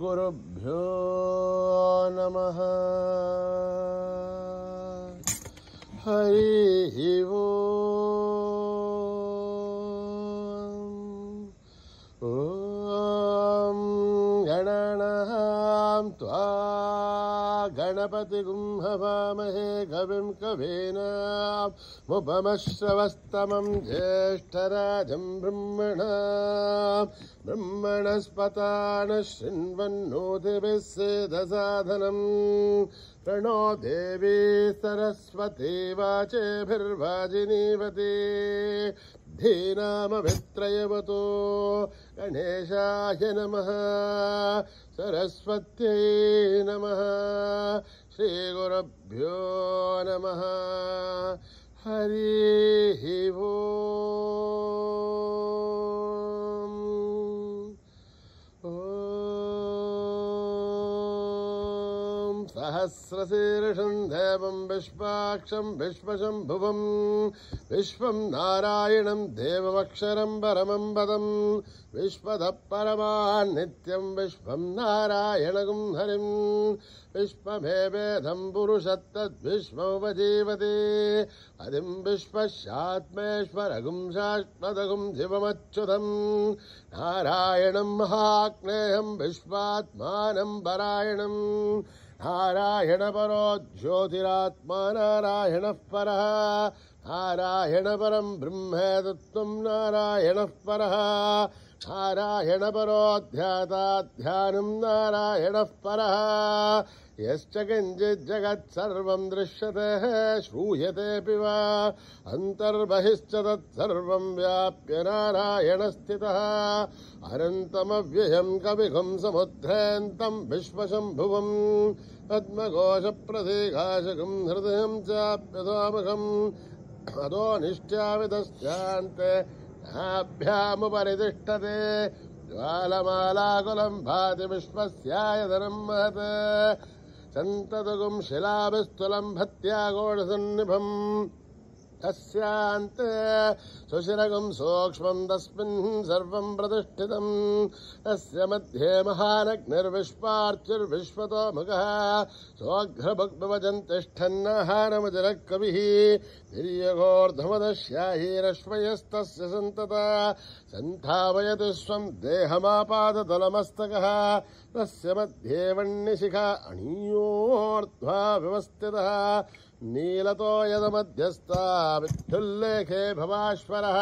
श्रीगुरुभ्यो नमः। हरिः ॐ गणानां त्वा गणपतिगुं हवामहे कविं कवीनामुपमश्रवस्तमं ज्येष्ठराजं ब्रह्मणस्पतान शृण्वन्नोतिभिः सेदसाधनम् प्रणो देवी सरस्वती वाचेभिर्वाजिनीवती धीनामभित्रयवतो गणेशाय नमः सरस्वत्यै नमः श्रीगुरुभ्यो नमः। हरिः ॐ सहस्रशीर्षं देवं विश्वाक्षं विश्वशम्भुवं विश्वं नारायणं देवमक्षरं परमं पदं विश्वतः परमान् नित्यं विश्वं नारायणगुं हरिं विश्वमेवेदं पुरुषत्तद्विश्वमुपजीवति अधिं विश्वस्यात्मेश्वरगुं शाश्वतगुं शिवमच्युतं नारायणं महाग्नेयं विश्वात्मानं परायणं नारायणपरो ज्योतिरात्मा नारायणः परः नारायणपरं ब्रह्मेतत्त्वं नारायणः परः नारायणपरोऽध्याताध्यानं नारायणः परः यश्च किञ्चित् जगत्सर्वं दृश्यते श्रूयतेऽपि वा अन्तर्बहिश्च तत्सर्वं व्याप्य नारायणस्थितः अनन्तमव्ययं कविगुं समुद्रेऽन्तं विश्वशम्भुवं पद्मघोषप्रतीकाशकं हृदयं चाप्यथामकम् अधो निष्ट्यावितश्चान्ते नाभ्यामुपरि तिष्ठते ज्वालमालाकुलं भाति विश्वस्यायतनं महत् सन्ततगुं शिलाभिस्थूलं भत्याघोषसन्निभम् तस्यान्ते सुशिरगुं सूक्ष्मं तस्मिन् सर्वं प्रतिष्ठितं तस्य मध्ये महानग्निर्विश्वार्चिर्विश्वतो मुखः सोऽघ्रभुग्भवजन् तिष्ठन्नाहारमजरः कविः तिर्यगोर्धमदश्याहीरश्वयस्तस्य सन्तता सन्धावयति स्वं देहमापादतलमस्तकः तस्य मध्ये वह्निशिखा अणीयोर्ध्वा व्यवस्थितः नीलतो यदमध्यस्था विद्युल्लेखे भवाश्वरः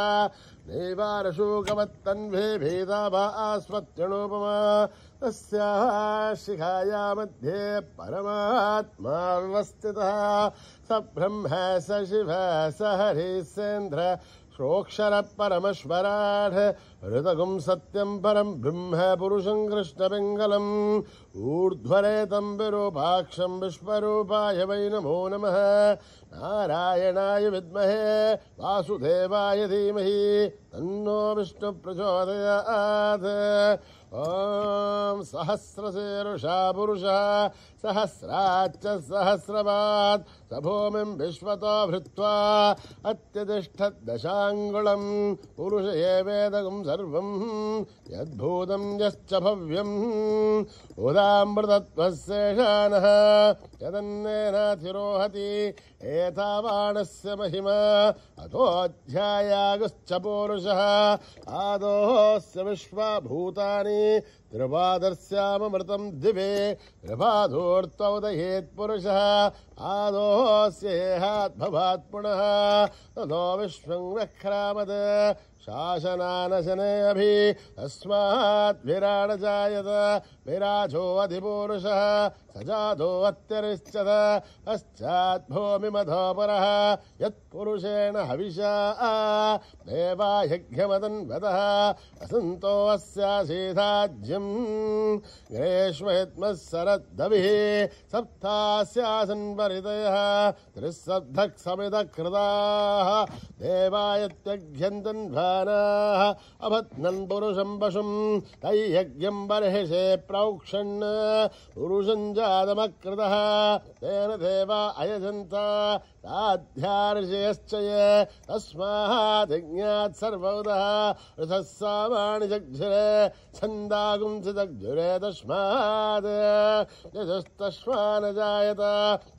नैवारशूकवत्तन्वे भेदाभास्वत्यणोपमा तस्याः शिखाया मध्ये परमात्मा व्यवस्थितः स ब्रह्म स शिव स हरिः सेन्द्र श्रोक्षर परमश्वराढ ऋतगुं सत्यं परं ब्रह्म पुरुषं कृष्णपिङ्गलम् ऊर्ध्वरेतं विरूपाक्षं विश्वरूपाय वै नमो नमः नारायणाय विद्महे वासुदेवाय धीमहि तन्नो विष्णु प्रचोदयात्। ॐ सहस्रशीर्षा पुरुषः सहस्राच्च सहस्रपात् स भूमिं विश्वतो भृत्वा अत्यतिष्ठद्दशाङ्गुलं पुरुष एवेदगुं सर्वं यद्भूतं यश्च भव्यम् उदामृतत्वस्येषानः यदन्नेनातिरोहति एतावाणस्य महिमा अथोऽध्यायागुश्च पौरुषः आदोऽस्य विश्वभूतानि त्रिपादस्यामृतं दिवे त्रिपादोर्त्वोदयेत् पुरुषः आदोऽस्येहाद्भवात् पुनः ततो विश्वं व्यक्रामत् शासनानशने अभि तस्मात् विराड जायत विराजो अधिपुरुषः सजातो अत्यरिष्यत पश्चात् भूमिमधो परः यत्पुरुषेण हविषा देवा यज्ञमदन्वतः असन्तो अस्यासीधाज्यम् ग्रेष्महित्मः सरद्दविः सप्तास्यासन् परितयः त्रिसब्धः समितकृताः देवायत्यघ्यन्तन्वानाः अभत्नन् पुरुषं पशुं तैयज्ञं बर्हिषे प्रौक्षन् पुरुषं जातमकृतः तेन देवा अयजन्त साध्यार्षयश्च ये तस्मात् सर्वौदः रथः सामानि जग्झुरे छन्दागुंसि जग्झुरे तस्मात् यजस्तस्मान् जायत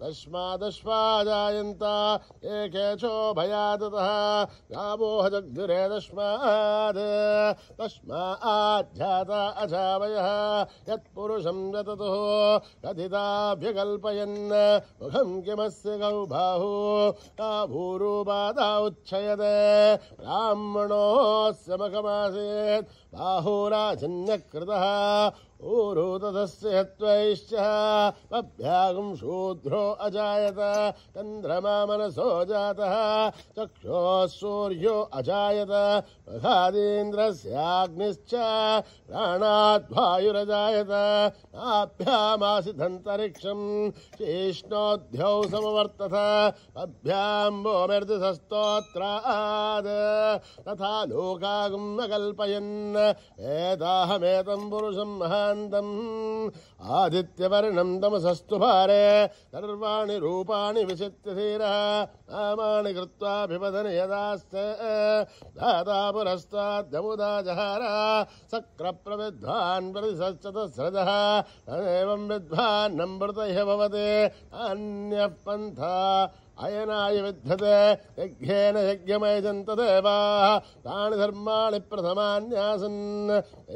तस्मादश्वा जायन्त एकेचो भयादतः गावोह जग्झुरे तस्मात् तस्माज्जाता अजावयः यत्पुरुषं यततुः कथिताभ्यकल्पयन् मुखं किमस्य गौ बाहु भूरूपादा उच्छयते ब्राह्मणोऽस्य मुखमासीत् बाहुराजन्यकृतः ऊरू तथस्य हत्वैश्च पभ्यागं शूद्रो अजायत चन्द्रमा मनसो जातः चक्षुः सूर्यो अजायत मखादीन्द्रस्याग्निश्च प्राणात् वायुरजायत नाभ्यामासिदन्तरिक्षं शीष्णोऽध्यौ समवर्तत पभ्यां भूमिर्दिशस्तोत्रात् तथा लोकागं अकल्पयन् एताहमेतं पुरुषं महान्तम् आदित्यवर्णं तमसस्तु भारे सर्वाणि रूपाणि विचित्य धीरः नामानि कृत्वा विपदने यदास्ते दाता पुरस्ताद्यमुदा जहार सक्रप्रविद्वान् प्रतिसश्चतस्रजः तदेवं विद्वान्नं मृतैः भवति अन्यः पन्था अयनाय विद्यते यज्ञेन यज्ञमयजन्त देवाः तानि धर्माणि प्रथमान्यासन्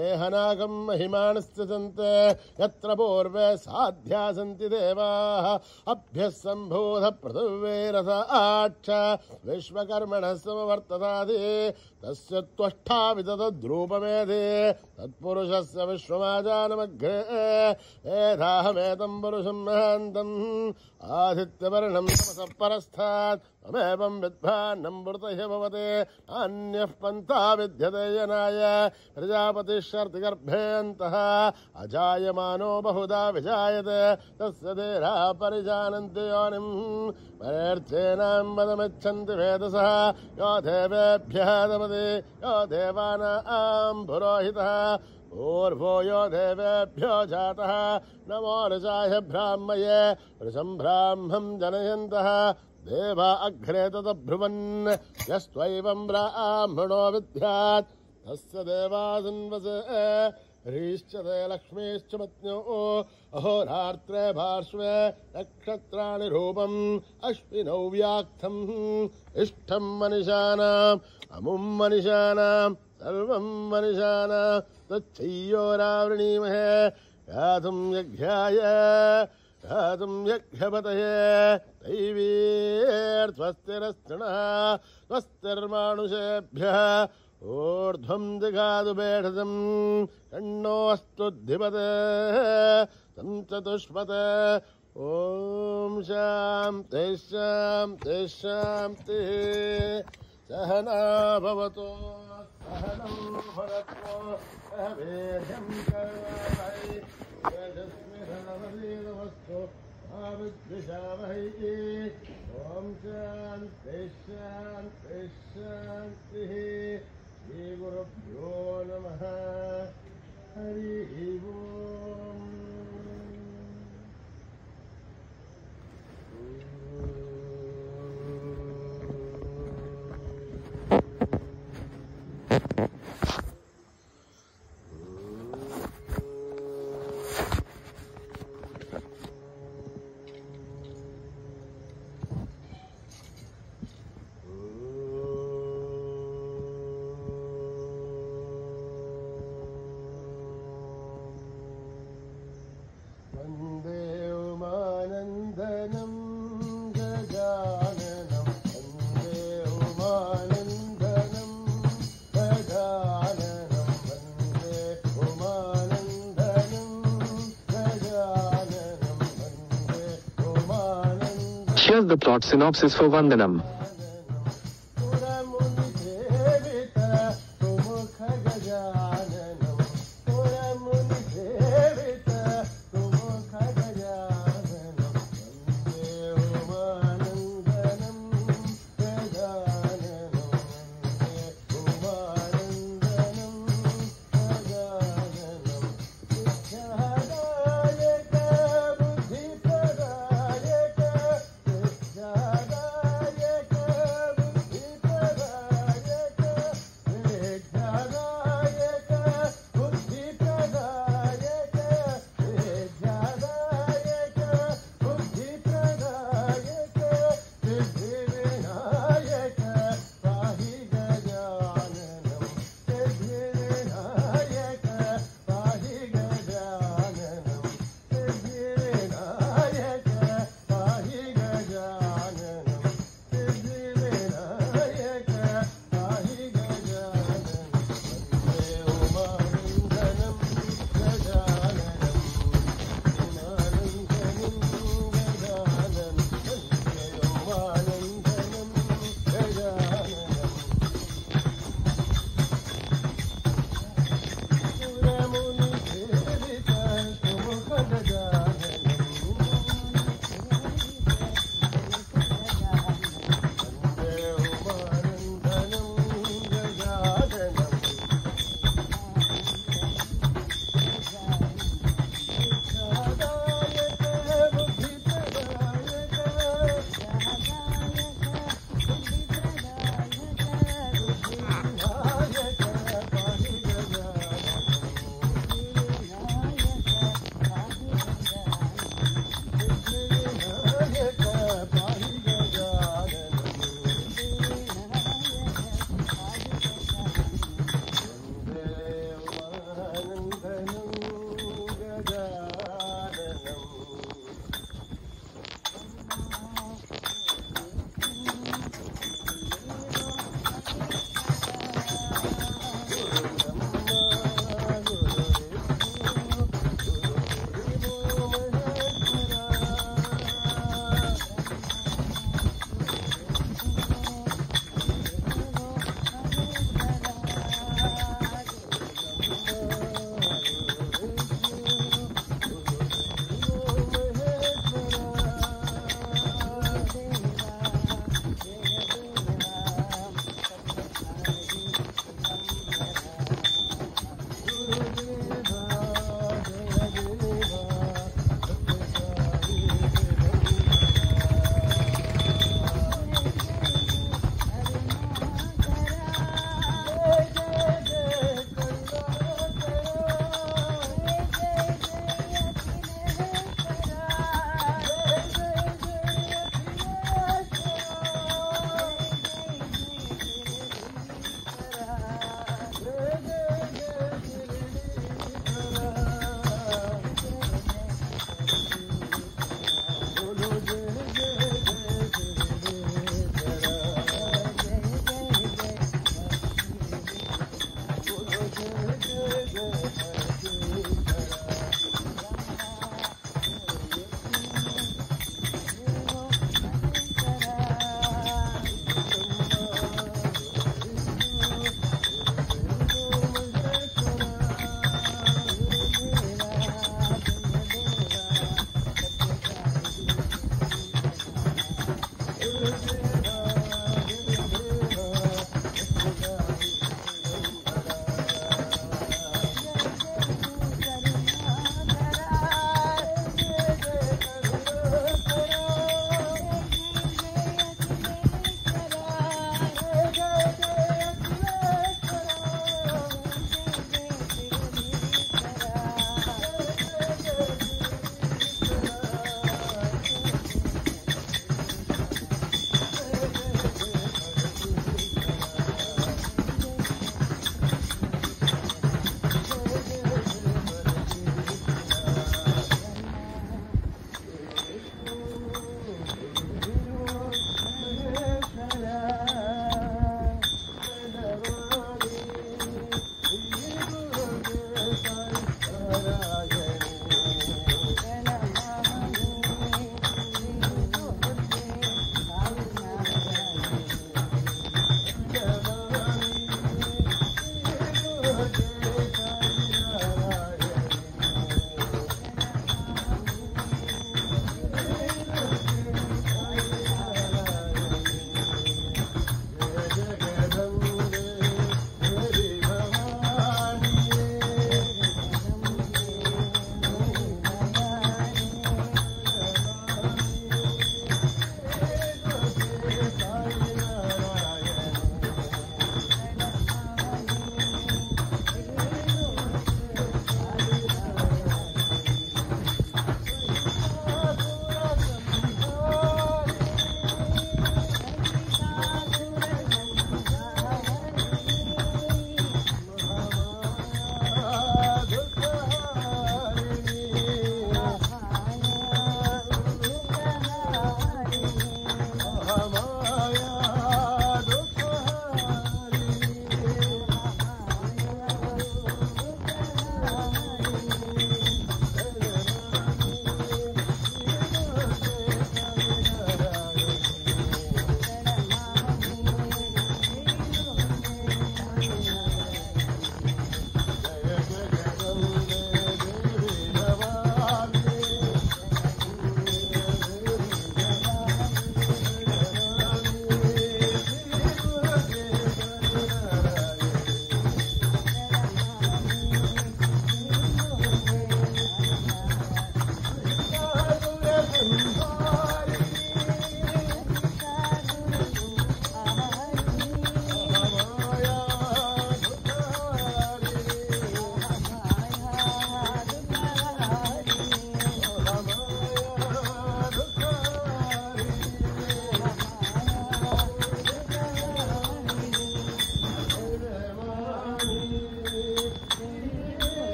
एहनाकं महिमानस्य सन्ते यत्र पूर्वे साध्या सन्ति देवाः अभ्यः सम्भूत पृथिवीरथ आक्ष विश्वकर्मणः समवर्ततादि तस्य त्वष्टा विदधद्रूपमेधि तत्पुरुषस्य विश्वमाजानमग्रे एधाहमेतं पुरुषं महान्तम् आदित्यवर्णं तमसः परस्तात् तमेवं विद्वान्नं मृतैः भवति अन्यः पन्था विद्यते यनाय प्रजापतिश्चर्तिगर्भेऽन्तः अजायमानो बहुधा विजायते तस्य धीराः परिजानन्ति योनिं परेर्थेनां वदमिच्छन्ति वेदसः यो देवेभ्यः दमति यो देवानां पुरोहितः पूर्वो यो देवेभ्यो जातः नमो ऋषाय ब्राह्मये वृषं ब्राह्मं जनयन्तः देवा अग्रे तदब्रुवन् यस्त्वैवं ब्राह्मणो विद्यात् तस्य देवासन्वसे ह्रीश्च ते लक्ष्मीश्च पत्न्यो अहोरात्रे पार्श्वे नक्षत्राणि रूपम् अश्विनौ व्याक्तम् इष्टं मनिषाणाम् अमुं मनिषाणाम् सर्वं मनिषाणाम् तच्छय्योरावृणीमहे गातुं यज्ञाय गातुं यज्ञपतये दैवीर्स्वस्तिरस्तृणः स्वस्तिर्मानुषेभ्यः ऊर्ध्वं दिगातु बेढजं षण्णोऽस्तुद्धिपते सञ्चतुष्पते ॐ शान्तिः शान्तिः शान्तिः सहना भवतु सहनं भुनक्तु सह वीर्यं करवावहै तेजस्विनावधीतमस्तु मा विद्विषावहै ॐ शान्तिः शान्तिः शान्तिः श्रीगुरुभ्यो नमः हरिः ओम् Here's the plot synopsis for Vandanam. Jada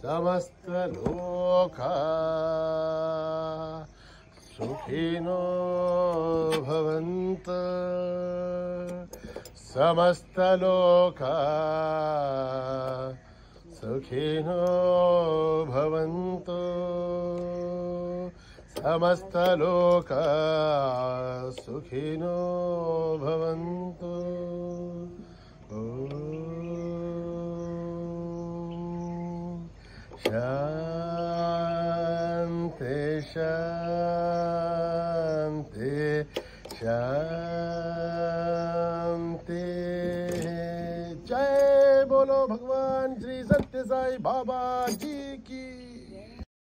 समस्तलोका सुखिनो भवन्तु समस्तलोका सुखिनो भवन्तु समस्तलोका सुखिनो भवन्तु शांति शांति शांति। जय बोलो भगवान श्री सत्य साई बाबा जी की।